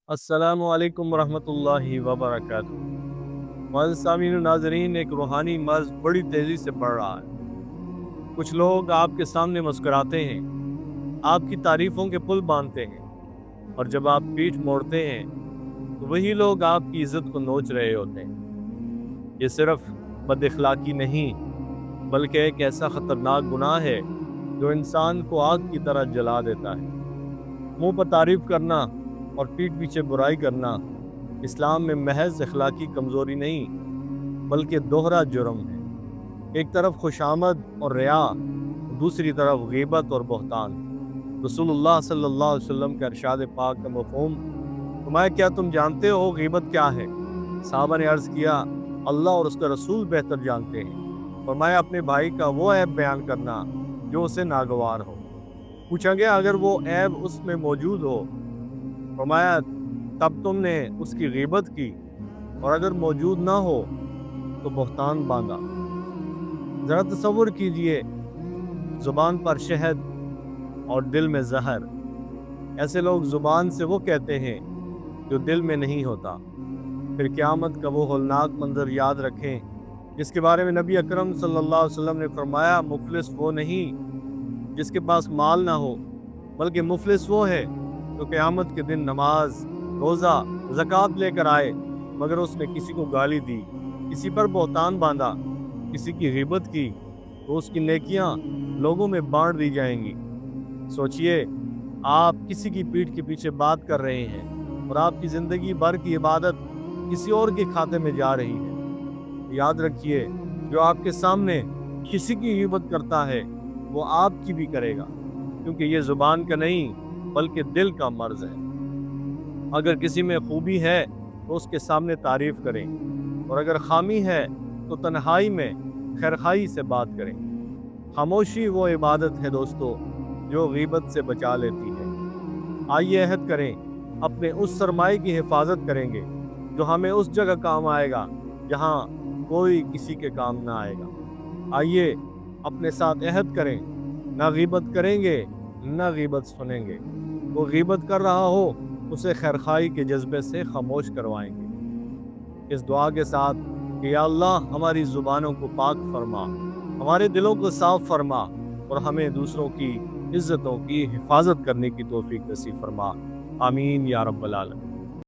अस्सलामु अलैकुम वरहमतुल्लाहि वबरकातुहू। मुअज़्ज़िज़ सामीन व नाज़रीन, एक रूहानी मर्ज़ बड़ी तेज़ी से बढ़ रहा है। कुछ लोग आपके सामने मुस्कुराते हैं, आपकी तारीफ़ों के पुल बांधते हैं, और जब आप पीठ मोड़ते हैं तो वही लोग आपकी इज़्ज़त को नोच रहे होते हैं। ये सिर्फ़ बदअख़लाक़ी नहीं, बल्कि एक ऐसा ख़तरनाक गुनाह है जो इंसान को आग की तरह जला देता है। मुँह पर तारीफ़ करना और पीठ पीछे बुराई करना इस्लाम में महज़ अख़लाक़ी कमज़ोरी नहीं, बल्कि दोहरा जुर्म है। एक तरफ खुशामद और रिया, दूसरी तरफ ग़ीबत और बहतान। रसूलुल्लाह सल्लल्लाहु अलैहि वसल्लम के इरशाद पाक का मफ़हूम, फरमाया, क्या तुम जानते हो ग़ीबत क्या है? सहाबा ने अर्ज़ किया, अल्लाह और उसका रसूल बेहतर जानते हैं। फरमाया, अपने भाई का वो ऐब बयान करना जो उसे नागवार हो। पूछा गया, अगर वो ऐब उसमें मौजूद हो? फरमाया, तब तुमने उसकी ग़ीबत की, और अगर मौजूद ना हो तो बहतान बांधा। ज़रा तसव्वुर कीजिए, ज़ुबान पर शहद और दिल में ज़हर। ऐसे लोग ज़ुबान से वो कहते हैं जो दिल में नहीं होता। फिर क़यामत का वो होलनाक मंज़र याद रखें जिसके बारे में नबी अकरम सल्लल्लाहु अलैहि वसल्लम ने फरमाया, मुफ़लिस वो नहीं जिसके पास माल ना हो, बल्कि मुफ़लिस वो है जो क़यामत के दिन नमाज, रोज़ा, ज़कात लेकर आए, मगर उसने किसी को गाली दी, किसी पर बहतान बांधा, किसी की ग़ीबत की, तो उसकी नेकियां लोगों में बांट दी जाएंगी। सोचिए, आप किसी की पीठ के पीछे बात कर रहे हैं और आपकी ज़िंदगी भर की इबादत किसी और के खाते में जा रही है। याद रखिए, जो आपके सामने किसी की ग़ीबत करता है वो आपकी भी करेगा, क्योंकि ये ज़ुबान का नहीं बल्कि दिल का मर्ज़ है। अगर किसी में खूबी है तो उसके सामने तारीफ़ करें, और अगर खामी है तो तन्हाई में खैरखाई से बात करें। खामोशी वो इबादत है दोस्तों जो ग़ीबत से बचा लेती है। आइए अहद करें, अपने उस सरमाए की हिफाजत करेंगे जो हमें उस जगह काम आएगा जहाँ कोई किसी के काम ना आएगा। आइए अपने साथ अहद करें, ना ग़ीबत करेंगे, ना ग़ीबत सुनेंगे। वो ग़ीबत कर रहा हो उसे खैरखाई के जज्बे से खामोश करवाएंगे। इस दुआ के साथ कि या अल्लाह हमारी ज़ुबानों को पाक फरमा, हमारे दिलों को साफ फरमा, और हमें दूसरों की इज़्ज़तों की हिफाजत करने की तौफीक नसीब फरमा। आमीन या रब्बल आलमीन।